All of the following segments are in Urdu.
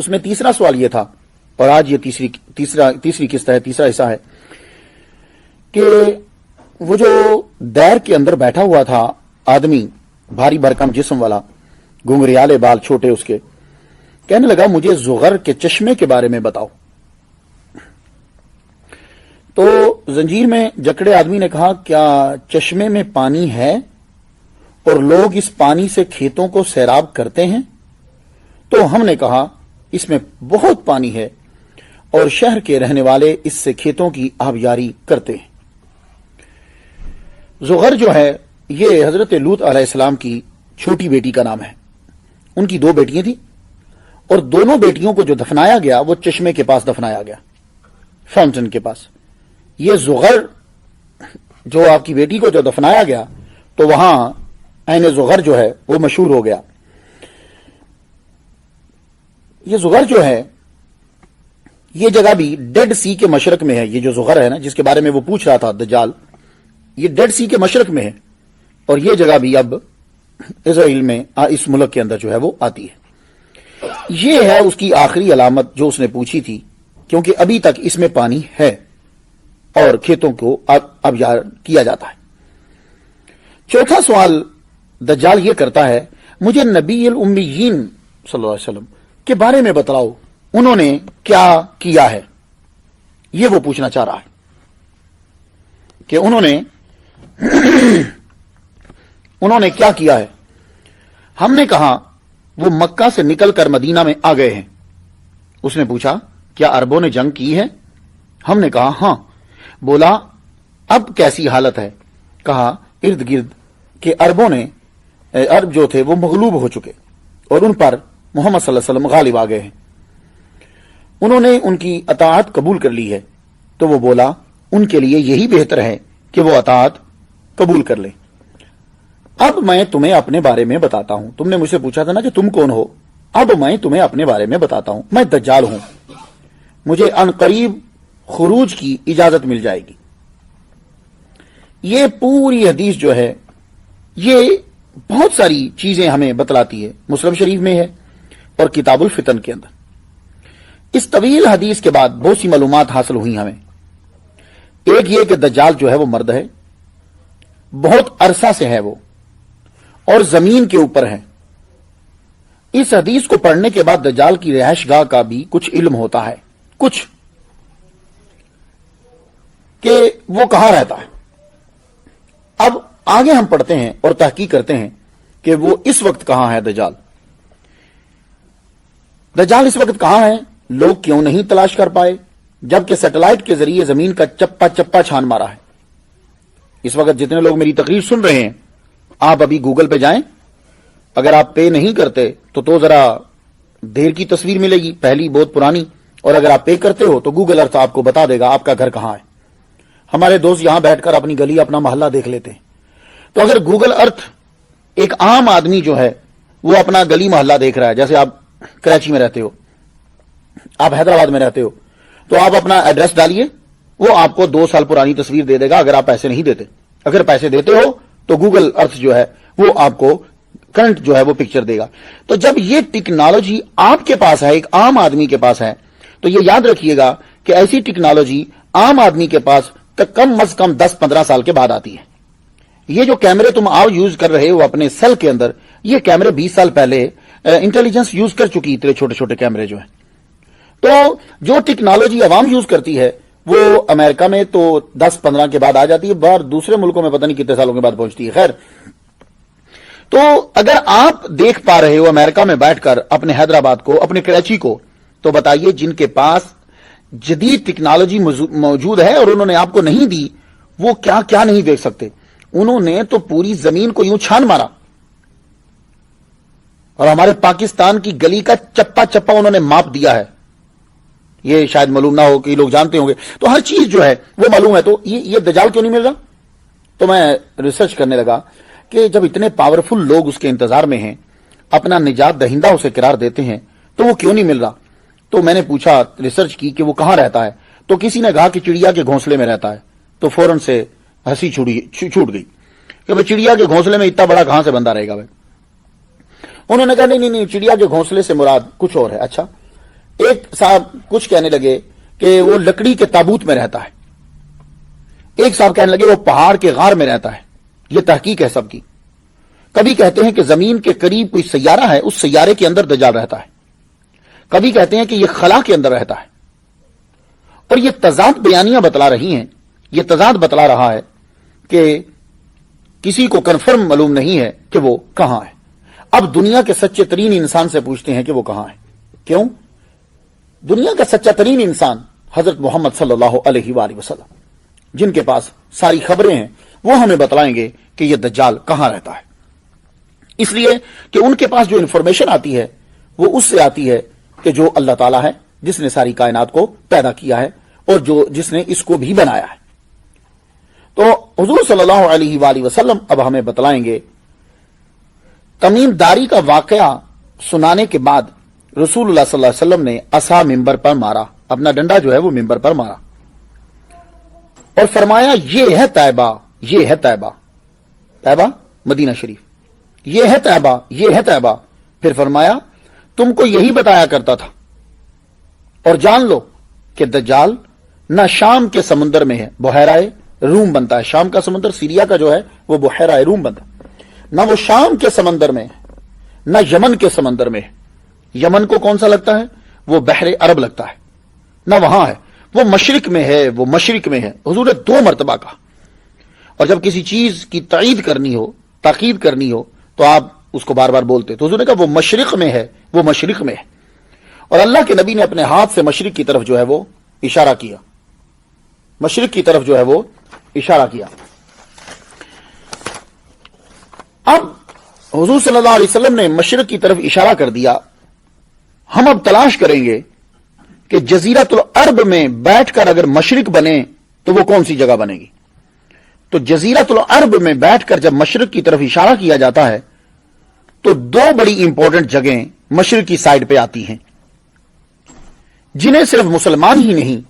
اس میں تیسرا سوال یہ تھا، اور آج یہ تیسری قسط ہے، تیسرا حصہ ہے کہ وہ جو دیر کے اندر بیٹھا ہوا تھا آدمی، بھاری بھرکم جسم والا، گھنگریالے بال چھوٹے اس کے، کہنے لگا مجھے زغر کے چشمے کے بارے میں بتاؤ۔ تو زنجیر میں جکڑے آدمی نے کہا کیا چشمے میں پانی ہے اور لوگ اس پانی سے کھیتوں کو سیراب کرتے ہیں؟ تو ہم نے کہا اس میں بہت پانی ہے اور شہر کے رہنے والے اس سے کھیتوں کی آبیاری کرتے ہیں۔ زغر جو ہے یہ حضرت لوط علیہ السلام کی چھوٹی بیٹی کا نام ہے۔ ان کی 2 بیٹیاں تھیں اور دونوں بیٹیوں کو جو دفنایا گیا وہ چشمے کے پاس دفنایا گیا، فاؤنٹن کے پاس۔ یہ زغر جو آپ کی بیٹی کو جو دفنایا گیا تو وہاں عین زغر جو ہے وہ مشہور ہو گیا۔ یہ زغر جو ہے یہ جگہ بھی ڈیڈ سی کے مشرق میں ہے۔ یہ جو زغر ہے نا جس کے بارے میں وہ پوچھ رہا تھا دجال، یہ ڈیڈ سی کے مشرق میں ہے، اور یہ جگہ بھی اب اسرائیل میں اس ملک کے اندر جو ہے وہ آتی ہے۔ یہ ہے اس کی آخری علامت جو اس نے پوچھی تھی، کیونکہ ابھی تک اس میں پانی ہے اور کھیتوں کو آبیار کیا جاتا ہے۔ چوتھا سوال دجال یہ کرتا ہے مجھے نبی الامیین صلی اللہ علیہ وسلم کے بارے میں بتلاؤ، انہوں نے کیا کیا ہے؟ یہ وہ پوچھنا چاہ رہا ہے کہ انہوں نے کیا کیا ہے۔ ہم نے کہا وہ مکہ سے نکل کر مدینہ میں آ گئے ہیں۔ اس نے پوچھا کیا عربوں نے جنگ کی ہے؟ ہم نے کہا ہاں۔ بولا اب کیسی حالت ہے؟ کہا ارد گرد کہ عرب جو تھے وہ مغلوب ہو چکے اور ان پر محمد صلی اللہ علیہ وسلم غالب آ گئے ہیں۔ انہوں نے ان کی اطاعت قبول کر لی ہے۔ تو وہ بولا ان کے لیے یہی بہتر ہے کہ وہ اطاعت قبول کر لیں۔ اب میں تمہیں اپنے بارے میں بتاتا ہوں۔ تم نے مجھ سے پوچھا تھا نا کہ تم کون ہو، اب میں تمہیں اپنے بارے میں بتاتا ہوں۔ میں دجال ہوں، مجھے عنقریب خروج کی اجازت مل جائے گی۔ یہ پوری حدیث جو ہے یہ بہت ساری چیزیں ہمیں بتلاتی ہے، مسلم شریف میں ہے اور کتاب الفتن کے اندر۔ اس طویل حدیث کے بعد بہت سی معلومات حاصل ہوئی ہمیں۔ ایک یہ کہ دجال جو ہے وہ مرد ہے، بہت عرصہ سے ہے وہ، اور زمین کے اوپر ہے۔ اس حدیث کو پڑھنے کے بعد دجال کی رہائش گاہ کا بھی کچھ علم ہوتا ہے، کچھ کہ وہ کہاں رہتا ہے۔ اب آگے ہم پڑھتے ہیں اور تحقیق کرتے ہیں کہ وہ اس وقت کہاں ہے دجال۔ دجال اس وقت کہاں ہے، لوگ کیوں نہیں تلاش کر پائے جبکہ سیٹلائٹ کے ذریعے زمین کا چپا چپا چھان مارا ہے۔ اس وقت جتنے لوگ میری تقریر سن رہے ہیں، آپ ابھی گوگل پہ جائیں، اگر آپ پے نہیں کرتے تو ذرا دیر کی تصویر ملے گی، پہلی بہت پرانی، اور اگر آپ پے کرتے ہو تو گوگل ارتھ آپ کو بتا دے گا آپ کا گھر کہاں ہے۔ ہمارے دوست یہاں بیٹھ کر اپنی گلی اپنا محلہ دیکھ لیتے ہیں۔ تو اگر گوگل ارتھ ایک عام آدمی جو ہے وہ اپنا گلی محلہ دیکھ رہا ہے، جیسے آپ کراچی میں رہتے ہو، آپ حیدرآباد میں رہتے ہو، تو آپ اپنا ایڈریس ڈالیے، وہ آپ کو 2 سال پرانی تصویر دے دے گا اگر آپ پیسے نہیں دیتے۔ اگر پیسے دیتے ہو تو گوگل ارتھ جو ہے وہ آپ کو کرنٹ جو ہے وہ پکچر دے گا۔ تو جب یہ ٹیکنالوجی آپ کے پاس ہے، ایک عام آدمی کے پاس ہے، تو یہ یاد رکھیے گا کہ ایسی ٹیکنالوجی عام آدمی کے پاس کم از کم 10-15 سال کے بعد آتی ہے۔ یہ جو کیمرے تم یوز کر رہے ہو اپنے سیل کے اندر، یہ کیمرے 20 سال پہلے انٹیلیجنس یوز کر چکی، اتنے چھوٹے چھوٹے کیمرے جو ہیں۔ تو جو ٹیکنالوجی عوام یوز کرتی ہے وہ امریکہ میں تو 10-15 کے بعد آ جاتی ہے، باہر دوسرے ملکوں میں پتہ نہیں کتنے سالوں کے بعد پہنچتی ہے۔ خیر، تو اگر آپ دیکھ پا رہے ہو امریکہ میں بیٹھ کر اپنے حیدرآباد کو، اپنے کراچی کو، تو بتائیے جن کے پاس جدید ٹیکنالوجی موجود ہے اور انہوں نے آپ کو نہیں دی، وہ کیا کیا نہیں دیکھ سکتے۔ انہوں نے تو پوری زمین کو یوں چھان مارا، اور ہمارے پاکستان کی گلی کا چپا چپا انہوں نے ماپ دیا ہے۔ یہ شاید معلوم نہ ہو، کہ لوگ جانتے ہوں گے، تو ہر چیز جو ہے وہ معلوم ہے۔ تو یہ دجال کیوں نہیں مل رہا؟ تو میں ریسرچ کرنے لگا کہ جب اتنے پاورفل لوگ اس کے انتظار میں ہیں، اپنا نجات دہندہ اسے قرار دیتے ہیں، تو وہ کیوں نہیں مل رہا؟ تو میں نے پوچھا، ریسرچ کی کہ وہ کہاں رہتا ہے، تو کسی نے کہا کہ چڑیا کے گھونسلے میں رہتا ہے۔ تو فوراً سے ہنسی چھوٹ گئی کہ بھائی چڑیا کے گھونسلے میں اتنا بڑا کہاں سے بندہ رہے گا بھائی۔ انہوں نے کہا نہیں، چڑیا کے گھونسلے سے مراد کچھ اور ہے۔ اچھا، ایک صاحب کچھ کہنے لگے کہ وہ لکڑی کے تابوت میں رہتا ہے، ایک صاحب کہنے لگے وہ پہاڑ کے غار میں رہتا ہے۔ یہ تحقیق ہے سب کی۔ کبھی کہتے ہیں کہ زمین کے قریب کوئی سیارہ ہے، اس سیارے کے اندر دجال رہتا ہے، کبھی کہتے ہیں کہ یہ خلا کے اندر رہتا ہے، اور یہ تضاد بیانیاں بتلا رہی ہیں، یہ تضاد بتلا رہا ہے کہ کسی کو کنفرم معلوم نہیں ہے کہ وہ کہاں ہے۔ اب دنیا کے سچے ترین انسان سے پوچھتے ہیں کہ وہ کہاں ہے۔ کیوں؟ دنیا کا سچا ترین انسان حضرت محمد صلی اللہ علیہ وآلہ وسلم، جن کے پاس ساری خبریں ہیں، وہ ہمیں بتلائیں گے کہ یہ دجال کہاں رہتا ہے۔ اس لیے کہ ان کے پاس جو انفارمیشن آتی ہے وہ اس سے آتی ہے کہ جو اللہ تعالیٰ ہے، جس نے ساری کائنات کو پیدا کیا ہے اور جس نے اس کو بھی بنایا ہے۔ تو حضور صلی اللہ علیہ وآلہ وسلم اب ہمیں بتلائیں گے۔ تمیم داری کا واقعہ سنانے کے بعد رسول اللہ صلی اللہ علیہ وسلم نے عصا ممبر پر مارا، اپنا ڈنڈا جو ہے وہ ممبر پر مارا اور فرمایا یہ ہے طیبہ، یہ ہے طیبہ، طیبہ مدینہ شریف، یہ ہے طیبہ، یہ ہے طیبہ۔ پھر فرمایا تم کو یہی بتایا کرتا تھا، اور جان لو کہ دجال نہ شام کے سمندر میں ہے، بحیرہ روم بنتا ہے، شام کا سمندر سیریا کا جو ہے وہ بحیرہ روم بنتا ہے، نہ وہ شام کے سمندر میں ہے، نہ یمن کے سمندر میں ہے۔ یمن کو کون سا لگتا ہے؟ وہ بحر عرب لگتا ہے، نہ وہاں ہے، وہ مشرق میں ہے، وہ مشرق میں ہے۔ حضور نے 2 مرتبہ کہا، اور جب کسی چیز کی تائید کرنی ہو، تاکید کرنی ہو، تو آپ اس کو بار بار بولتے۔ تو حضور نے کہا وہ مشرق میں ہے، وہ مشرق میں ہے، اور اللہ کے نبی نے اپنے ہاتھ سے مشرق کی طرف جو ہے وہ اشارہ کیا، مشرق کی طرف جو ہے وہ اشارہ کیا۔ اب حضور صلی اللہ علیہ وسلم نے مشرق کی طرف اشارہ کر دیا۔ ہم اب تلاش کریں گے کہ جزیرۃ العرب میں بیٹھ کر اگر مشرق بنے تو وہ کون سی جگہ بنے گی؟ تو جزیرۃ العرب میں بیٹھ کر جب مشرق کی طرف اشارہ کیا جاتا ہے تو 2 بڑی امپورٹنٹ جگہیں مشرق کی سائڈ پہ آتی ہیں، جنہیں صرف مسلمان ہی نہیں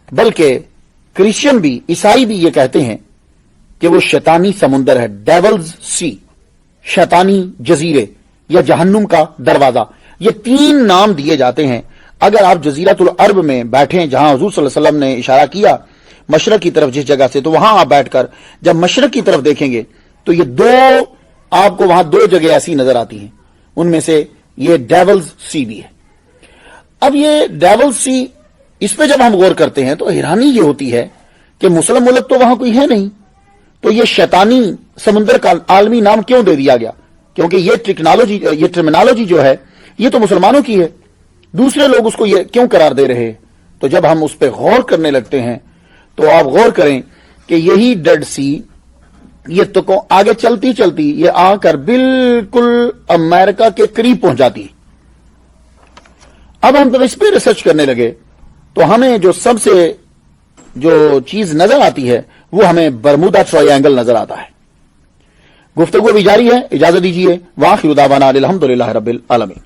بلکہ کرسچن بھی، عیسائی بھی یہ کہتے ہیں کہ وہ شیطانی سمندر ہے، ڈیولز سی، شیطانی جزیرے یا جہنم کا دروازہ۔ یہ 3 نام دیے جاتے ہیں۔ اگر آپ جزیرۃ العرب میں بیٹھیں جہاں حضور صلی اللہ علیہ وسلم نے اشارہ کیا مشرق کی طرف جس جگہ سے، تو وہاں آپ بیٹھ کر جب مشرق کی طرف دیکھیں گے تو یہ 2 آپ کو وہاں 2 جگہ ایسی نظر آتی ہیں، ان میں سے یہ ڈیولز سی بھی ہے۔ اب یہ ڈیولز سی، اس پہ جب ہم غور کرتے ہیں تو حیرانی یہ ہوتی ہے کہ مسلم ملک تو وہاں کوئی ہے نہیں، تو یہ شیطانی سمندر کا عالمی نام کیوں دے دیا گیا؟ کیونکہ یہ ٹرمینالوجی جو ہے یہ تو مسلمانوں کی ہے، دوسرے لوگ اس کو یہ کیوں قرار دے رہے ہیں؟ تو جب ہم اس پہ غور کرنے لگتے ہیں تو آپ غور کریں کہ یہی ڈیڈ سی یہ تو آگے چلتی چلتی یہ آ کر بالکل امریکہ کے قریب پہنچ جاتی۔ اب ہم اس پہ ریسرچ کرنے لگے تو ہمیں جو سب سے جو چیز نظر آتی ہے وہ ہمیں برمودا ٹرائی اینگل نظر آتا ہے۔ گفتگو بھی جاری ہے، اجازت دیجیے۔ وآخر دعوانا الحمدللہ رب العالمین۔